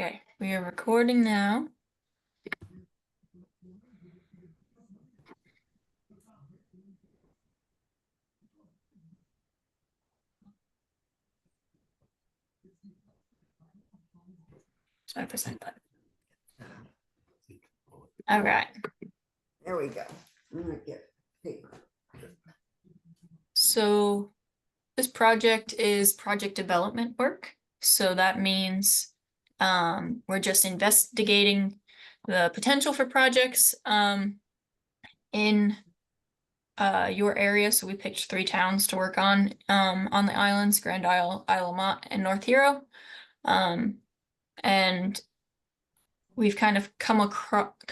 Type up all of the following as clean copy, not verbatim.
Okay, we are recording now. So I present that. All right. There we go. I'm gonna get paper. So this project is project development work. So that means we're just investigating the potential for projects in your area. So we picked 3 towns to work on the islands: Grand Isle, Isle of Mont, and North Hero. And we've kind of come a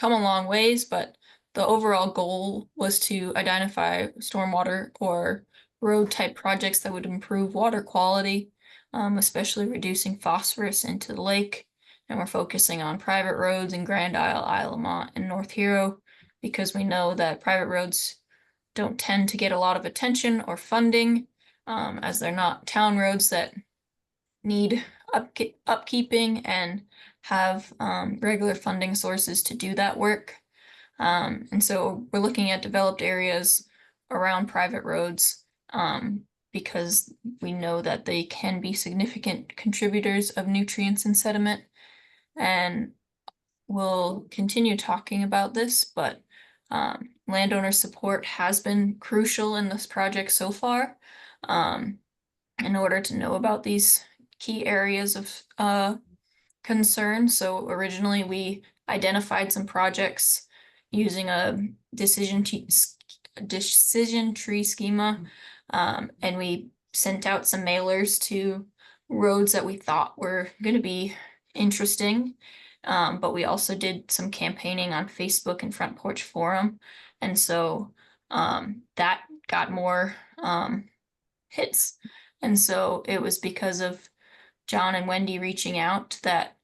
long ways, but the overall goal was to identify stormwater or road type projects that would improve water quality, especially reducing phosphorus into the lake. And we're focusing on private roads in Grand Isle, Isle of Mont, and North Hero, because we know that private roads don't tend to get a lot of attention or funding, as they're not town roads that need upkeeping and have regular funding sources to do that work. And so we're looking at developed areas around private roads because we know that they can be significant contributors of nutrients and sediment. And we'll continue talking about this, but landowner support has been crucial in this project so far. In order to know about these key areas of concern. So originally we identified some projects using a decision tree schema, and we sent out some mailers to roads that we thought were going to be interesting. But we also did some campaigning on Facebook and Front Porch Forum, and so that got more hits. And so it was because of John and Wendy reaching out that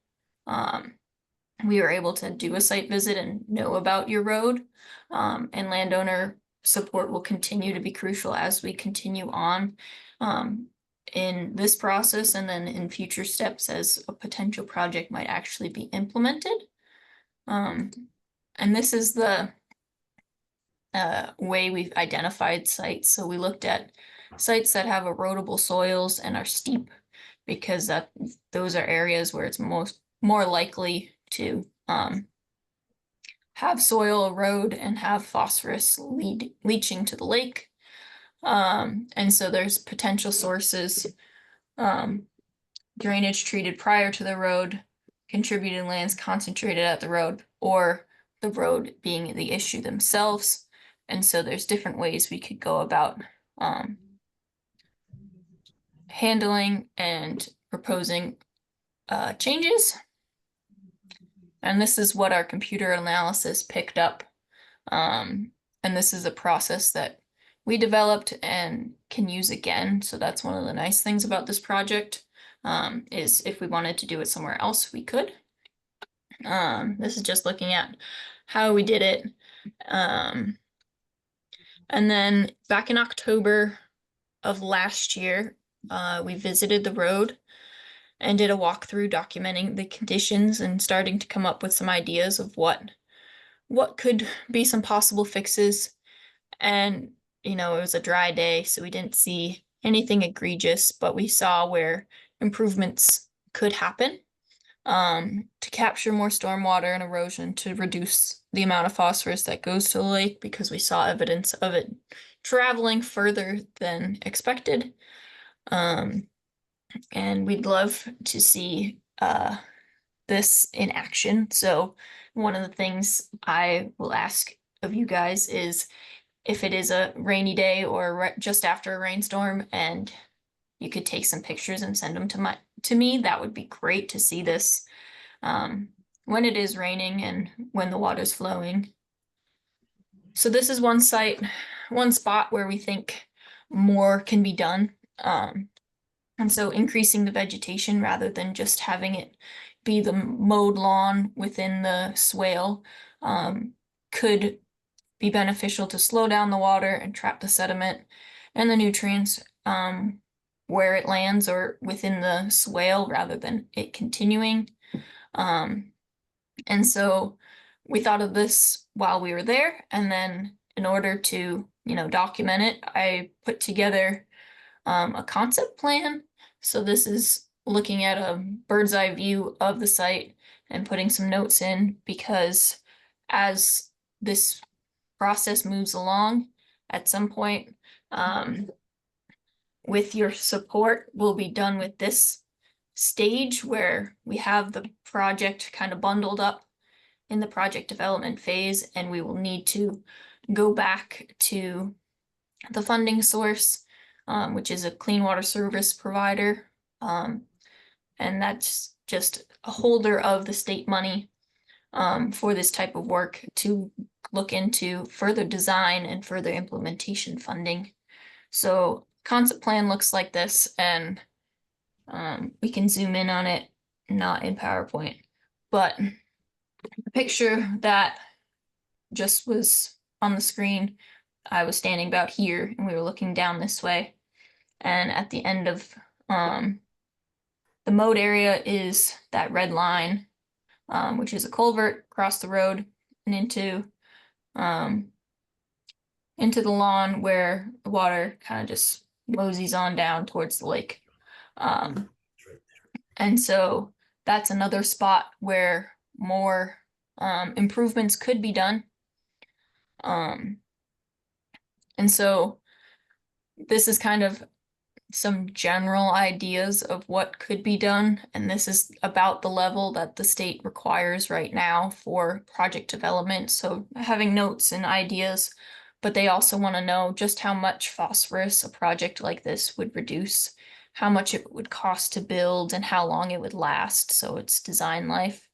we were able to do a site visit and know about your road. And landowner support will continue to be crucial as we continue on in this process and then in future steps as a potential project might actually be implemented. And this is the way we've identified sites. So we looked at sites that have erodible soils and are steep, because those are areas where it's more likely to have soil erode and have phosphorus leaching to the lake. And so there's potential sources: drainage treated prior to the road, contributed lands concentrated at the road, or the road being the issue themselves. And so there's different ways we could go about handling and proposing changes. And this is what our computer analysis picked up. And this is a process that we developed and can use again. So that's one of the nice things about this project, is if we wanted to do it somewhere else, we could. This is just looking at how we did it. And then back in October of last year, we visited the road and did a walkthrough documenting the conditions and starting to come up with some ideas of what could be some possible fixes. And, it was a dry day, so we didn't see anything egregious, but we saw where improvements could happen to capture more stormwater and erosion, to reduce the amount of phosphorus that goes to the lake, because we saw evidence of it traveling further than expected. And we'd love to see this in action. So one of the things I will ask of you guys is, if it is a rainy day or just after a rainstorm and you could take some pictures and send them to me, that would be great to see this when it is raining and when the water's flowing. So this is one spot where we think more can be done. And so increasing the vegetation rather than just having it be the mowed lawn within the swale could be beneficial to slow down the water and trap the sediment and the nutrients where it lands or within the swale, rather than it continuing. And so we thought of this while we were there, and then in order to, document it, I put together a concept plan. So this is looking at a bird's eye view of the site and putting some notes in, because as this process moves along, at some point, with your support, we'll be done with this stage where we have the project kind of bundled up in the project development phase, and we will need to go back to the funding source, which is a clean water service provider. And that's just a holder of the state money for this type of work to look into further design and further implementation funding. So concept plan looks like this, and we can zoom in on it, not in PowerPoint, but the picture that just was on the screen, I was standing about here and we were looking down this way. And at the end of the mode area is that red line, which is a culvert across the road and into the lawn where the water kind of just moseys on down towards the lake. And so that's another spot where more improvements could be done. And so this is kind of some general ideas of what could be done, and this is about the level that the state requires right now for project development. So having notes and ideas, but they also want to know just how much phosphorus a project like this would reduce, how much it would cost to build, and how long it would last, so its design life.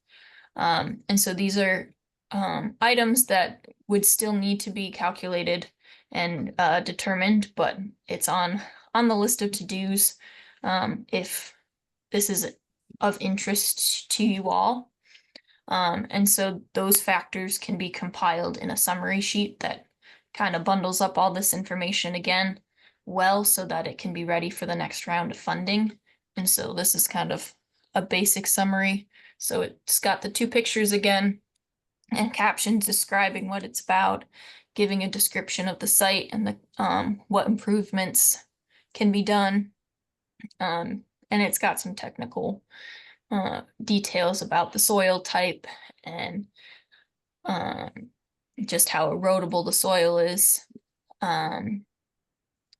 And so these are items that would still need to be calculated and determined, but it's on the list of to-dos if this is of interest to you all. And so those factors can be compiled in a summary sheet that kind of bundles up all this information again well, so that it can be ready for the next round of funding. And so this is kind of a basic summary. So it's got the two pictures again and captions describing what it's about, giving a description of the site and the what improvements can be done. And it's got some technical details about the soil type and just how erodible the soil is.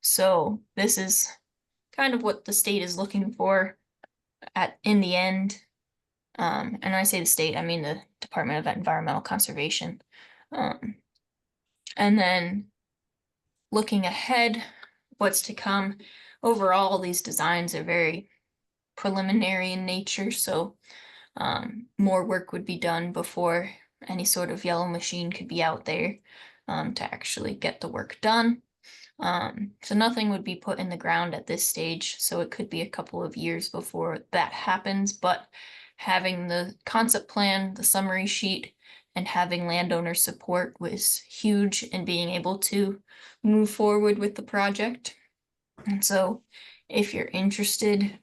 So this is kind of what the state is looking for in the end. And when I say the state, I mean the Department of Environmental Conservation. And then looking ahead, what's to come. Overall, these designs are very preliminary in nature, so more work would be done before any sort of yellow machine could be out there to actually get the work done. So nothing would be put in the ground at this stage, so it could be a couple of years before that happens, but having the concept plan, the summary sheet, and having landowner support was huge in being able to move forward with the project. And so if you're interested,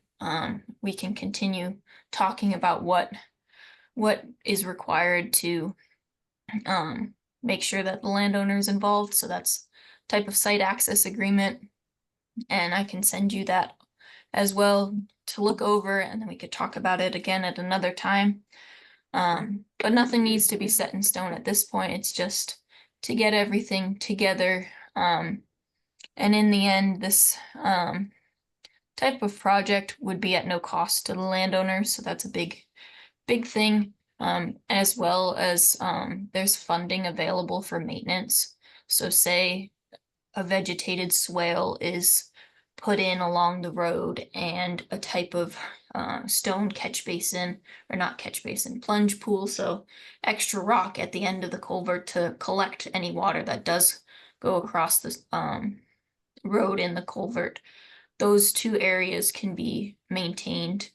we can continue talking about what is required to make sure that the landowner is involved. So that's type of site access agreement, and I can send you that as well to look over, and then we could talk about it again at another time. But nothing needs to be set in stone at this point. It's just to get everything together. And in the end, this type of project would be at no cost to the landowners. So that's a big thing. As well as there's funding available for maintenance. So say a vegetated swale is put in along the road and a type of stone catch basin, or not catch basin, plunge pool, so extra rock at the end of the culvert to collect any water that does go across the road in the culvert. Those two areas can be maintained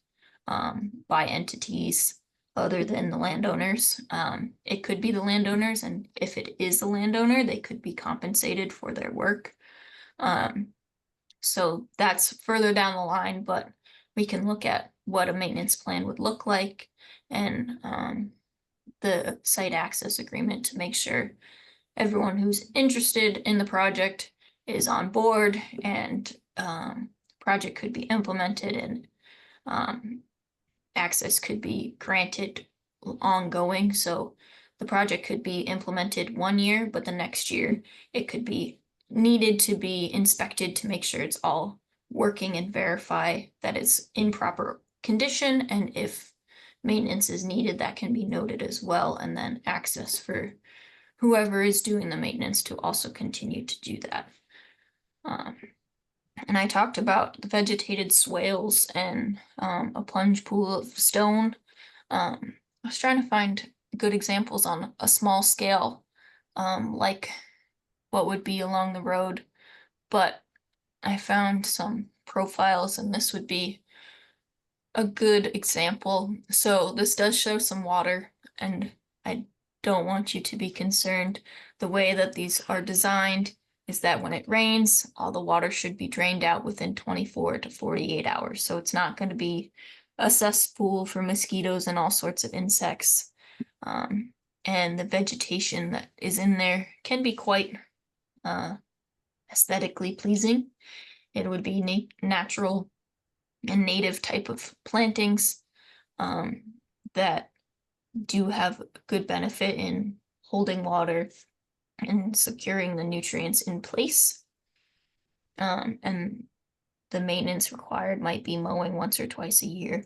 by entities other than the landowners. It could be the landowners, and if it is the landowner, they could be compensated for their work. So that's further down the line, but we can look at what a maintenance plan would look like and the site access agreement to make sure everyone who's interested in the project is on board and project could be implemented and access could be granted ongoing. So the project could be implemented 1 year, but the next year it could be needed to be inspected to make sure it's all working and verify that it's in proper condition. And if maintenance is needed, that can be noted as well. And then access for whoever is doing the maintenance to also continue to do that. And I talked about the vegetated swales and a plunge pool of stone. I was trying to find good examples on a small scale, like what would be along the road, but I found some profiles, and this would be a good example. So this does show some water, and I don't want you to be concerned. The way that these are designed is that when it rains, all the water should be drained out within 24 to 48 hours. So it's not going to be a cesspool for mosquitoes and all sorts of insects. And the vegetation that is in there can be quite aesthetically pleasing. It would be natural and native type of plantings that do have good benefit in holding water and securing the nutrients in place. And the maintenance required might be mowing once or twice a year.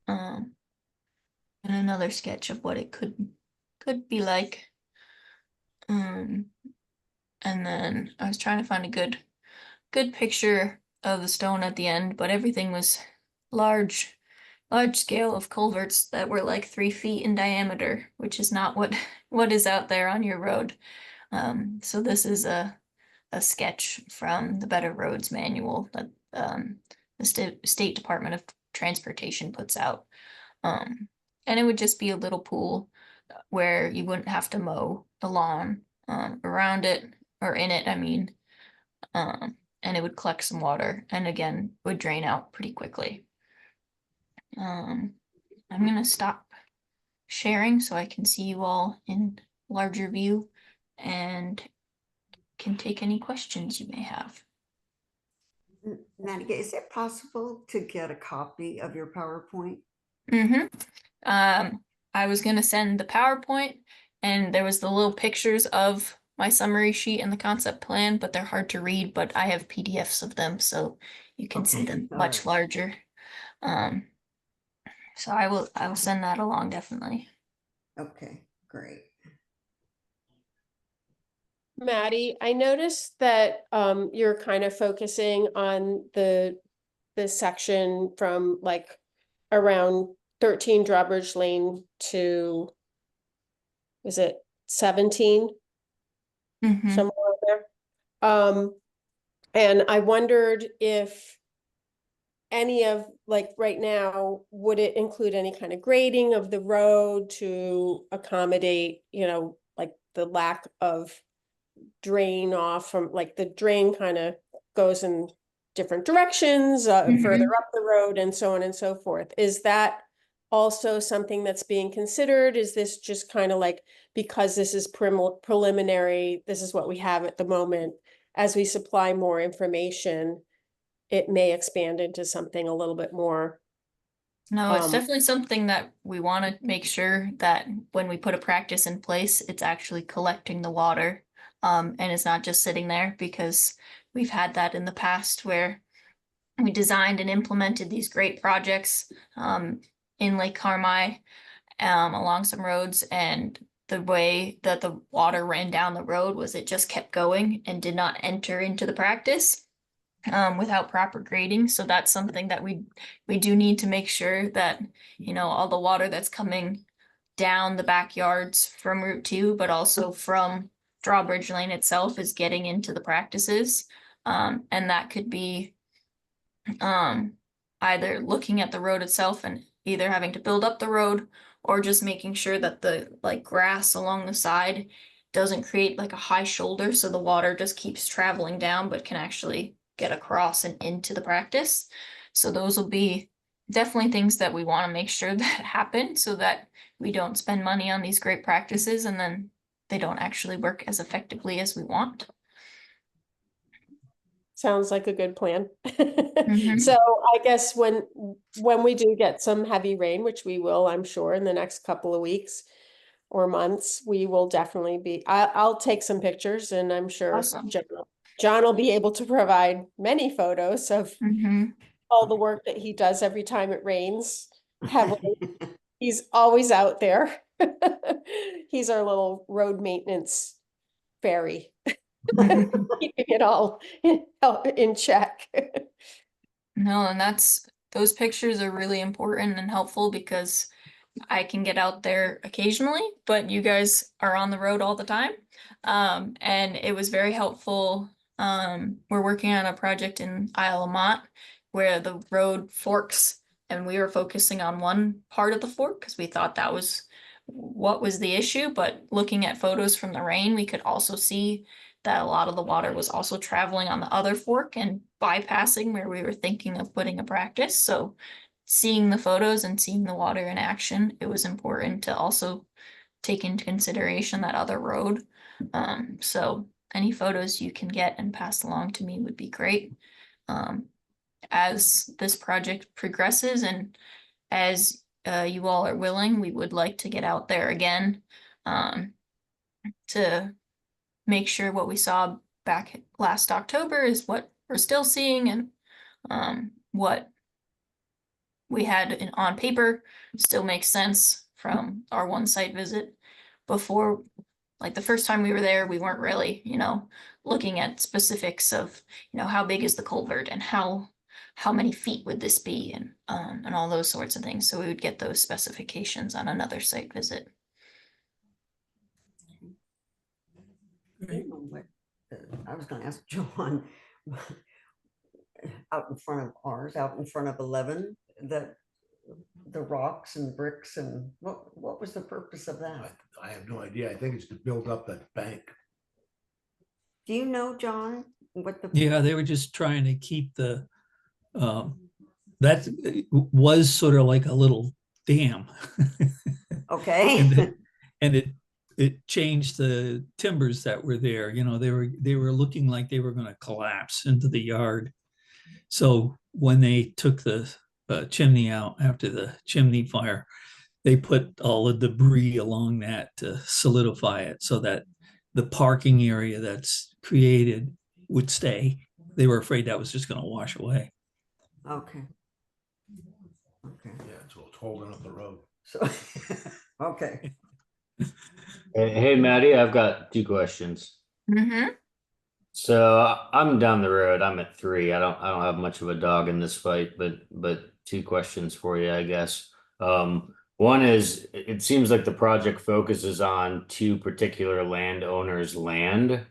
And another sketch of what it could be like. And then I was trying to find a good picture of the stone at the end, but everything was large scale of culverts that were like 3 feet in diameter, which is not what is out there on your road. So this is a sketch from the Better Roads manual that the State Department of Transportation puts out. And it would just be a little pool where you wouldn't have to mow the lawn around it or in it, I mean. And it would collect some water and again would drain out pretty quickly. I'm gonna stop sharing so I can see you all in larger view and can take any questions you may have. Nadia, is it possible to get a copy of your PowerPoint? I was gonna send the PowerPoint and there was the little pictures of my summary sheet and the concept plan, but they're hard to read, but I have PDFs of them so you can see them much larger. So I will send that along definitely. Okay, great. Maddie, I noticed that you're kind of focusing on the section from like around 13 Drawbridge Lane to, is it 17? Somewhere there. And I wondered if any of, like right now, would it include any kind of grading of the road to accommodate, you know, like the lack of drain off from, like the drain kind of goes in different directions, further up the road and so on and so forth. Is that also something that's being considered? Is this just kind of like, because this is preliminary, this is what we have at the moment, as we supply more information, it may expand into something a little bit more? No, it's definitely something that we want to make sure that when we put a practice in place, it's actually collecting the water. And it's not just sitting there, because we've had that in the past where we designed and implemented these great projects in Lake Carmi along some roads, and the way that the water ran down the road was it just kept going and did not enter into the practice without proper grading. So that's something that we do need to make sure that, you know, all the water that's coming down the backyards from Route 2, but also from Drawbridge Lane itself, is getting into the practices. And that could be either looking at the road itself and either having to build up the road, or just making sure that the like grass along the side doesn't create like a high shoulder, so the water just keeps traveling down but can actually get across and into the practice. So those will be definitely things that we want to make sure that happen so that we don't spend money on these great practices and then they don't actually work as effectively as we want. Sounds like a good plan. Mhm. So I guess when we do get some heavy rain, which we will, I'm sure, in the next couple of weeks or months, we will definitely be, I'll take some pictures and I'm sure Awesome. John will be able to provide many photos of Mhm. all the work that he does every time it rains heavily. He's always out there. He's our little road maintenance fairy, keeping it all in check. No, and those pictures are really important and helpful because I can get out there occasionally, but you guys are on the road all the time. And it was very helpful. We're working on a project in Isle of Mont where the road forks, and we were focusing on one part of the fork because we thought that was what was the issue. But looking at photos from the rain, we could also see that a lot of the water was also traveling on the other fork and bypassing where we were thinking of putting a practice. So seeing the photos and seeing the water in action, it was important to also take into consideration that other road. So any photos you can get and pass along to me would be great. Um, as this project progresses and as you all are willing, we would like to get out there again to make sure what we saw back last October is what we're still seeing and what we had on paper still makes sense from our one site visit. Before, like the first time we were there, we weren't really, looking at specifics of, how big is the culvert and how many feet would this be and all those sorts of things. So we would get those specifications on another site visit. You know what, I was gonna ask John, out in front of ours, out in front of 11, that the rocks and bricks and what was the purpose of that? I have no idea. I think it's to build up that bank. Do you know, John, what the? Yeah, they were just trying to keep the, that was sort of like a little dam. Okay. And it changed the timbers that were there. They were looking like they were going to collapse into the yard. So when they took the chimney out after the chimney fire, they put all the debris along that to solidify it so that the parking area that's created would stay. They were afraid that was just going to wash away. Okay. Okay. Yeah, so it's holding up the road. So, okay. Hey, Maddie, I've got two questions. Mm-hmm. So I'm down the road. I'm at 3. I don't have much of a dog in this fight, but two questions for you, I guess. One is, it seems like the project focuses on 2 particular landowners' land.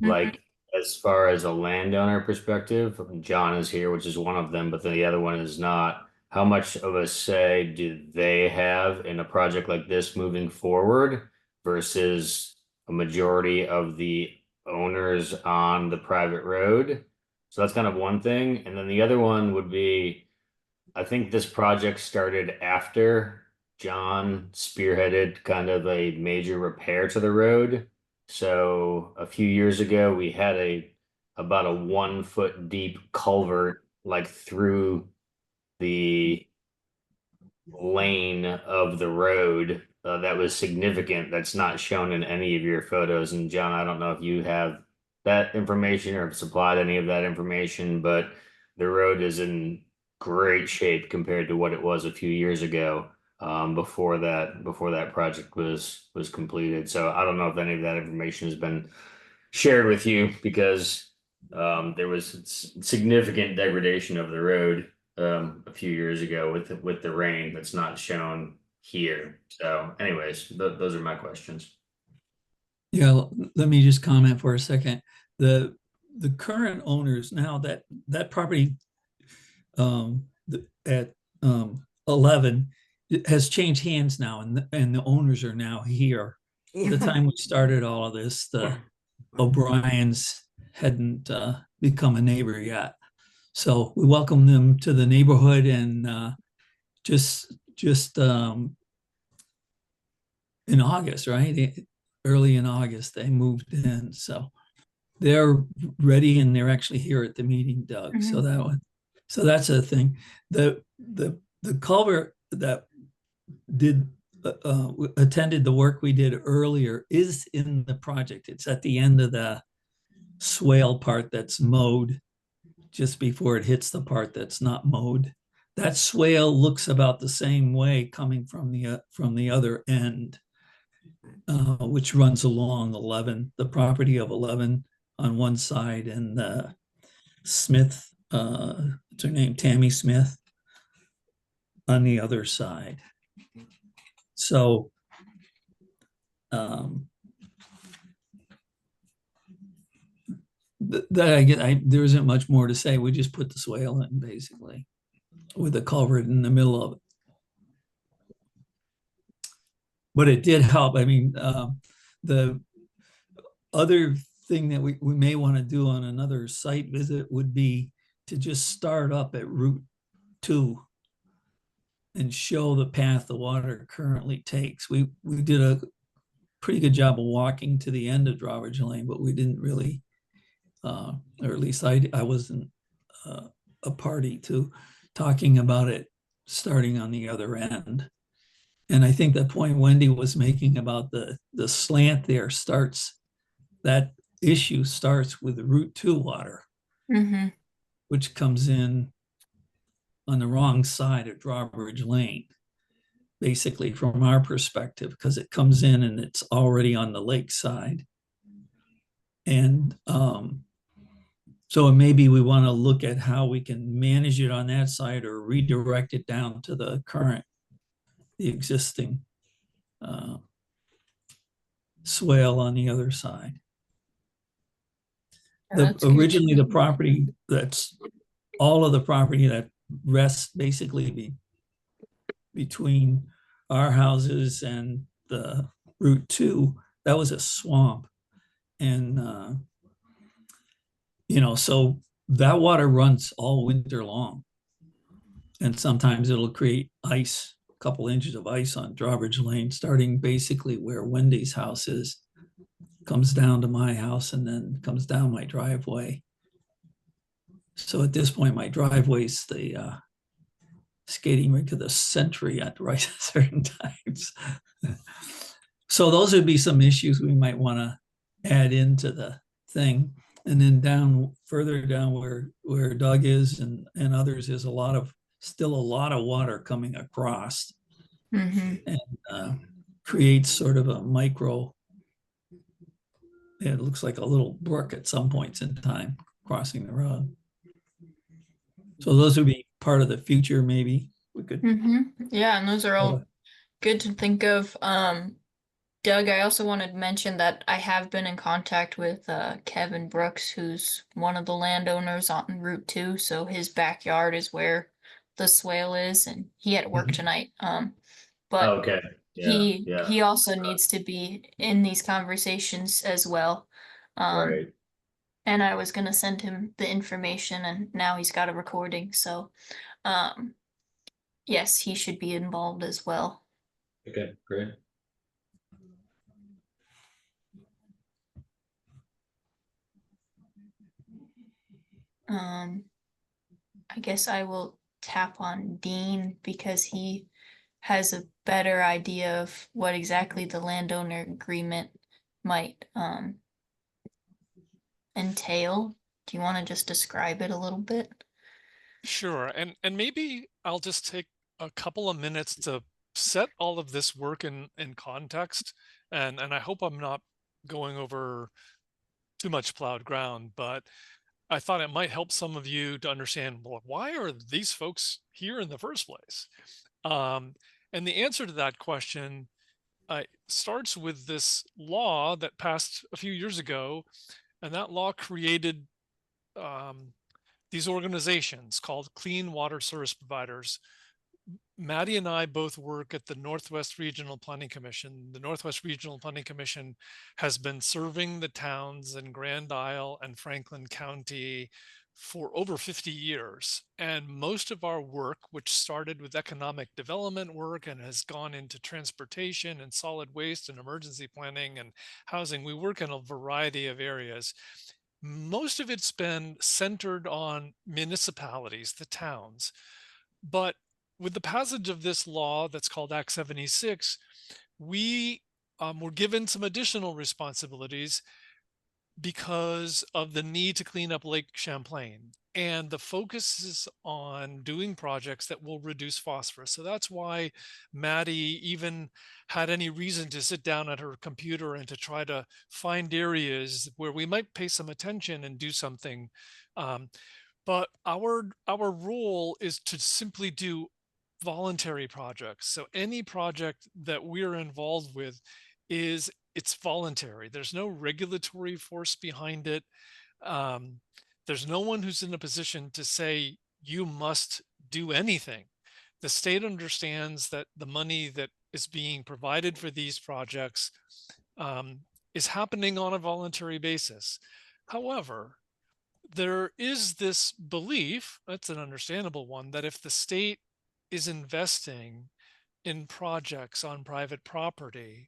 Like, as far as a landowner perspective, John is here, which is one of them, but then the other one is not. How much of a say do they have in a project like this moving forward versus a majority of the owners on the private road? So that's kind of one thing. And then the other one would be, I think this project started after John spearheaded kind of a major repair to the road. So a few years ago, we had about a 1 foot deep culvert like through the lane of the road that was significant. That's not shown in any of your photos. And John, I don't know if you have that information or have supplied any of that information, but the road is in great shape compared to what it was a few years ago, before that project was completed. So I don't know if any of that information has been shared with you, because there was significant degradation of the road a few years ago with the rain that's not shown here. So anyways, those are my questions. Yeah, let me just comment for a second. The current owners now, that property at 11, it has changed hands now, and the owners are now here. At the time we started all of this, the O'Briens hadn't become a neighbor yet. So we welcome them to the neighborhood, and just in August, right? Early in August, they moved in. So they're ready, and they're actually here at the meeting, Doug. So that's a thing. The culvert that did attended the work we did earlier is in the project. It's at the end of the swale part that's mowed, just before it hits the part that's not mowed. That swale looks about the same way coming from the other end, which runs along 11, the property of 11 on one side, and Smith, what's her name, Tammy Smith, on the other side. So there isn't much more to say. We just put the swale in, basically, with the culvert in the middle of it. But it did help. I mean, the other thing that we may want to do on another site visit would be to just start up at Route 2 and show the path the water currently takes. We did a pretty good job of walking to the end of Drawbridge Lane, but we didn't really, or at least I wasn't a party to talking about it starting on the other end. And I think the point Wendy was making about the slant there that issue starts with the Route 2 water, which comes in on the wrong side of Drawbridge Lane, basically from our perspective, because it comes in and it's already on the lake side. And so maybe we want to look at how we can manage it on that side or redirect it down to the existing swale on the other side. Originally, the property that's all of the property that rests basically between our houses and the Route 2, that was a swamp. And, so that water runs all winter long. And sometimes it'll create ice, a couple inches of ice on Drawbridge Lane, starting basically where Wendy's house is, comes down to my house and then comes down my driveway. So at this point, my driveway's the skating rink of the century at right certain times. So those would be some issues we might want to add into the thing. And then further down where Doug is and others is still a lot of water coming across, and creates sort of a micro, it looks like a little brook at some points in time crossing the road. So those would be part of the future, maybe we could. Yeah, and those are all good to think of. Doug, I also wanted to mention that I have been in contact with Kevin Brooks, who's one of the landowners on Route 2. So his backyard is where the swale is, and he had work tonight. But Okay. Yeah. he also needs to be in these conversations as well. Right. And I was gonna send him the information, and now he's got a recording. So, yes, he should be involved as well. Okay, great. I guess I will tap on Dean because he has a better idea of what exactly the landowner agreement might entail. Do you want to just describe it a little bit? Sure, and maybe I'll just take a couple of minutes to set all of this work in context, and I hope I'm not going over too much plowed ground, but I thought it might help some of you to understand, well, why are these folks here in the first place? And the answer to that question starts with this law that passed a few years ago, and that law created these organizations called Clean Water Service Providers. Maddie and I both work at the Northwest Regional Planning Commission. The Northwest Regional Planning Commission has been serving the towns in Grand Isle and Franklin County for over 50 years. And most of our work, which started with economic development work and has gone into transportation and solid waste and emergency planning and housing, we work in a variety of areas. Most of it's been centered on municipalities, the towns. But with the passage of this law that's called Act 76, we were given some additional responsibilities because of the need to clean up Lake Champlain. And the focus is on doing projects that will reduce phosphorus. So that's why Maddie even had any reason to sit down at her computer and to try to find areas where we might pay some attention and do something. But our role is to simply do voluntary projects. So any project that we're involved with it's voluntary. There's no regulatory force behind it. There's no one who's in a position to say you must do anything. The state understands that the money that is being provided for these projects is happening on a voluntary basis. However, there is this belief, that's an understandable one, that if the state is investing in projects on private property,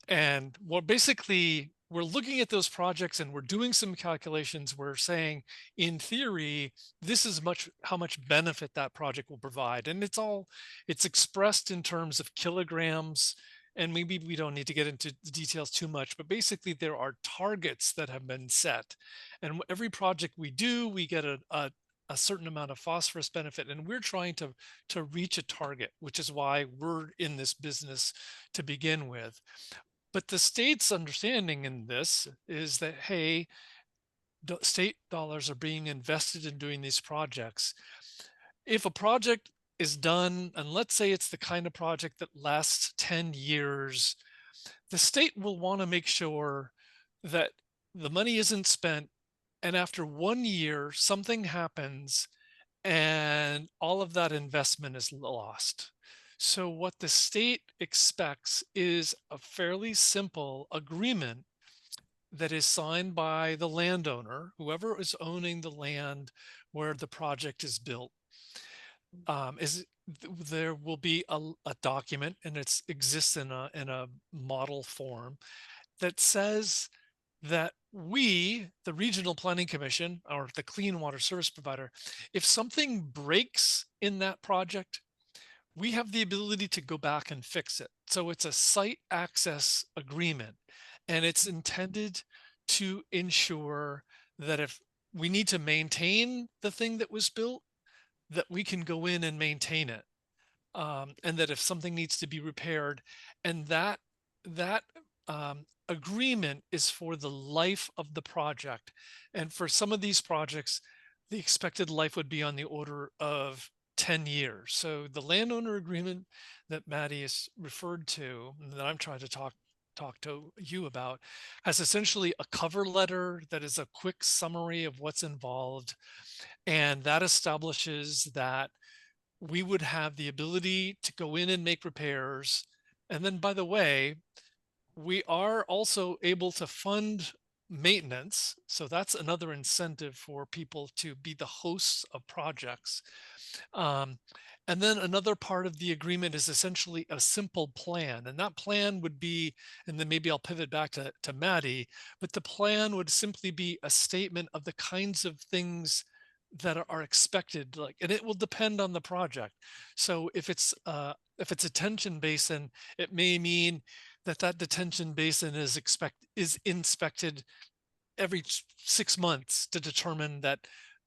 and well, basically, we're looking at those projects and we're doing some calculations. We're saying, in theory, this is how much benefit that project will provide. And it's expressed in terms of kilograms. And maybe we don't need to get into the details too much, but basically there are targets that have been set. And every project we do, we get a certain amount of phosphorus benefit, and we're trying to reach a target, which is why we're in this business to begin with. But the state's understanding in this is that, hey, state dollars are being invested in doing these projects. If a project is done, and let's say it's the kind of project that lasts 10 years, the state will want to make sure that the money isn't spent, and after 1 year, something happens and all of that investment is lost. So what the state expects is a fairly simple agreement that is signed by the landowner, whoever is owning the land where the project is built. There will be a document, and it exists in a model form, that says that we, the Regional Planning Commission, or the Clean Water Service Provider, if something breaks in that project, we have the ability to go back and fix it. So it's a site access agreement, and it's intended to ensure that if we need to maintain the thing that was built, that we can go in and maintain it. And that if something needs to be repaired, and that agreement is for the life of the project. And for some of these projects, the expected life would be on the order of 10 years. So the landowner agreement that Maddie has referred to, that I'm trying to talk to you about, has essentially a cover letter that is a quick summary of what's involved. And that establishes that we would have the ability to go in and make repairs. And then, by the way, we are also able to fund maintenance. So that's another incentive for people to be the hosts of projects. And then another part of the agreement is essentially a simple plan. And that plan would be, and then maybe I'll pivot back to Maddie, but the plan would simply be a statement of the kinds of things that are expected, and it will depend on the project. So if it's a detention basin, it may mean that detention basin is inspected every 6 months to determine that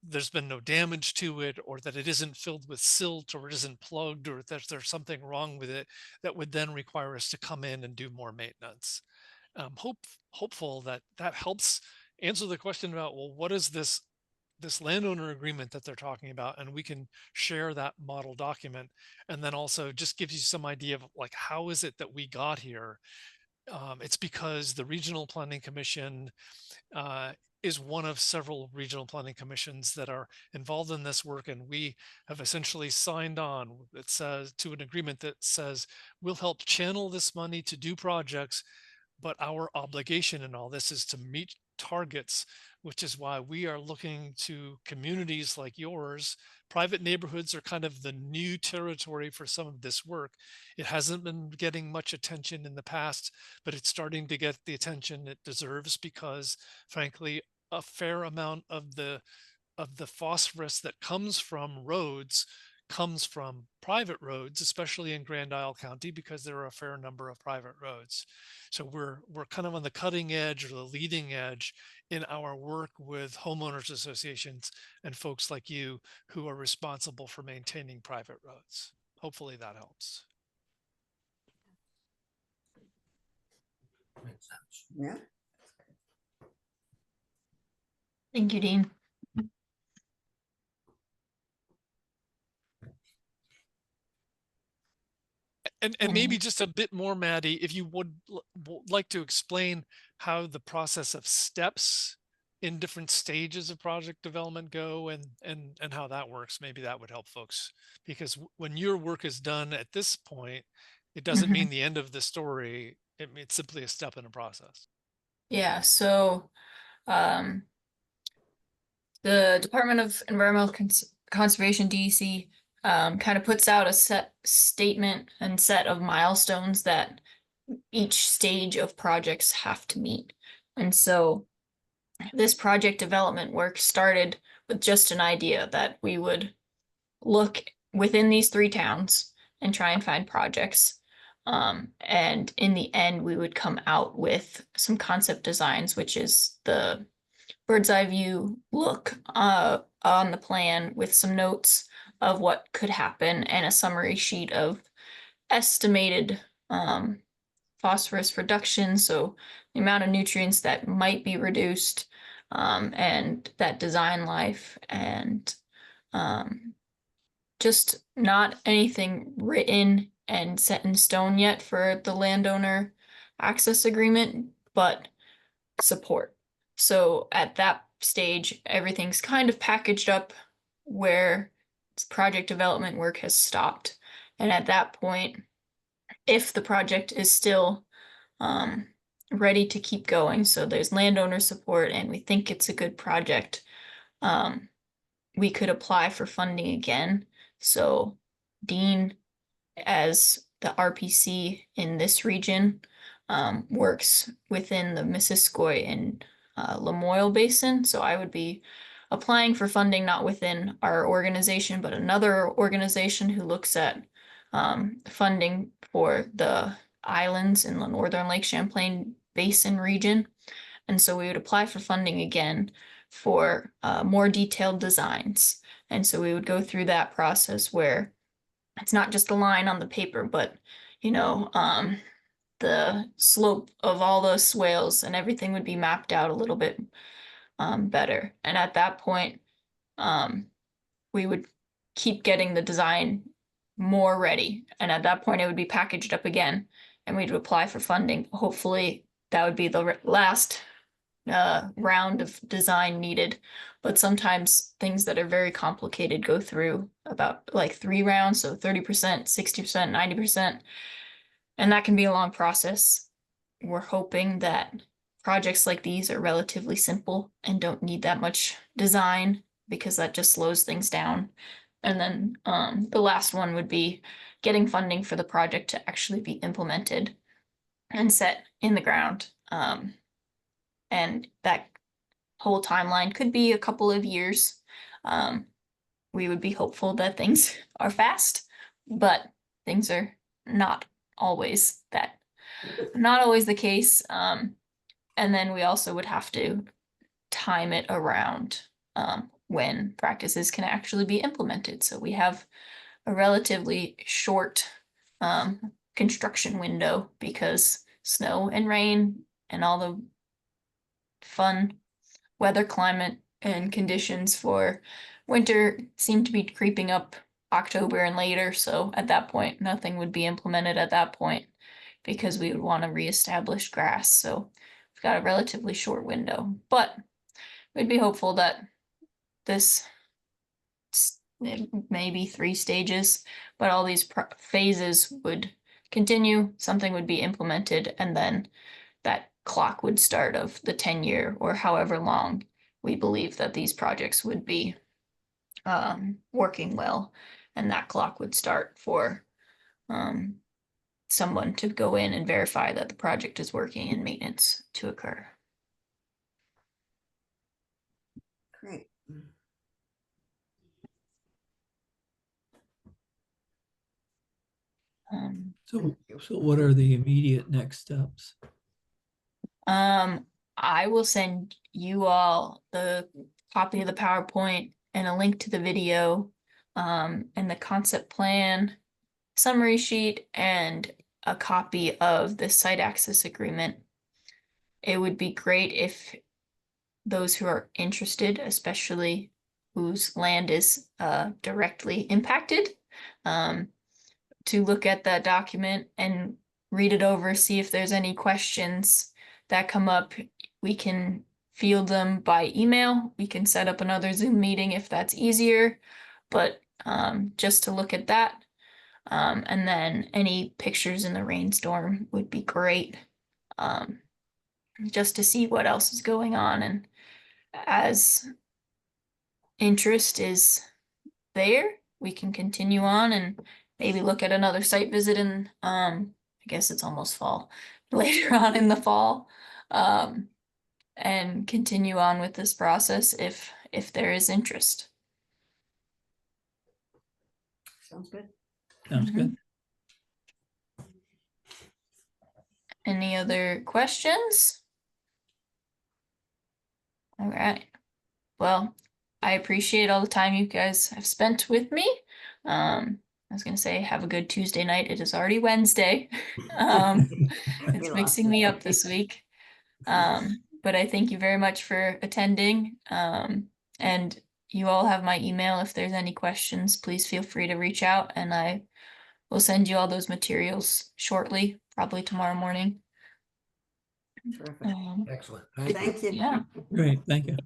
there's been no damage to it, or that it isn't filled with silt, or it isn't plugged, or that there's something wrong with it that would then require us to come in and do more maintenance. Hopeful that helps answer the question about, well, what is this landowner agreement that they're talking about, and we can share that model document, and then also just gives you some idea of how is it that we got here. It's because the Regional Planning Commission is one of several regional planning commissions that are involved in this work, and we have essentially signed on, it says, to an agreement that says we'll help channel this money to do projects, but our obligation in all this is to meet targets, which is why we are looking to communities like yours. Private neighborhoods are kind of the new territory for some of this work. It hasn't been getting much attention in the past, but it's starting to get the attention it deserves because, frankly, a fair amount of the phosphorus that comes from roads comes from private roads, especially in Grand Isle County, because there are a fair number of private roads. So we're kind of on the cutting edge or the leading edge in our work with homeowners associations and folks like you who are responsible for maintaining private roads. Hopefully that helps. Makes sense. Yeah. Thank you, Dean. And maybe just a bit more, Maddie, if you would like to explain how the process of steps in different stages of project development go and how that works, maybe that would help folks. Because when your work is done at this point, it doesn't mean the end of the story. It's simply a step in a process. Yeah, so the Department of Environmental Conservation, DEC, kind of puts out a set statement and set of milestones that each stage of projects have to meet. And so this project development work started with just an idea that we would look within these 3 towns and try and find projects. And in the end, we would come out with some concept designs, which is the bird's eye view look on the plan with some notes of what could happen and a summary sheet of estimated phosphorus reduction, so the amount of nutrients that might be reduced, and that design life, and just not anything written and set in stone yet for the landowner access agreement, but support. So at that stage, everything's kind of packaged up where project development work has stopped. And at that point, if the project is still ready to keep going, so there's landowner support and we think it's a good project, we could apply for funding again. So Dean, as the RPC in this region, works within the Missisquoi and Lamoille Basin. So I would be applying for funding not within our organization, but another organization who looks at funding for the islands in the northern Lake Champlain Basin region. And so we would apply for funding again for more detailed designs. And so we would go through that process where it's not just a line on the paper, but the slope of all those swales and everything would be mapped out a little bit better. And at that point, we would keep getting the design more ready. And at that point, it would be packaged up again and we'd apply for funding. Hopefully that would be the last round of design needed. But sometimes things that are very complicated go through about like 3 rounds. So 30%, 60%, 90%. And that can be a long process. We're hoping that projects like these are relatively simple and don't need that much design because that just slows things down. And then the last one would be getting funding for the project to actually be implemented and set in the ground. And that whole timeline could be a couple of years. We would be hopeful that things are fast, but things are not always the case. And then we also would have to time it around when practices can actually be implemented. So we have a relatively short construction window because snow and rain and all the fun weather, climate, and conditions for winter seem to be creeping up October and later. So at that point, nothing would be implemented at that point because we would want to reestablish grass. So we've got a relatively short window, but we'd be hopeful that this maybe 3 stages, but all these phases would continue, something would be implemented, and then that clock would start of the 10-year or however long we believe that these projects would be working well, and that clock would start for someone to go in and verify that the project is working and maintenance to occur. Great. So what are the immediate next steps? I will send you all the copy of the PowerPoint and a link to the video, and the concept plan, summary sheet, and a copy of the site access agreement. It would be great if those who are interested, especially whose land is directly impacted, to look at that document and read it over, see if there's any questions that come up. We can field them by email. We can set up another Zoom meeting if that's easier, but just to look at that. And then any pictures in the rainstorm would be great, just to see what else is going on. And as interest is there, we can continue on and maybe look at another site visit in, I guess it's almost fall, later on in the fall, and continue on with this process if there is interest. Sounds good. Sounds good. Any other questions? All right. Well, I appreciate all the time you guys have spent with me. I was gonna say, have a good Tuesday night. It is already Wednesday. It's mixing me up this week. But I thank you very much for attending. And you all have my email. If there's any questions, please feel free to reach out, and I will send you all those materials shortly, probably tomorrow morning. Terrific. Excellent. Thank you. Thank you. Yeah. Great, thank you.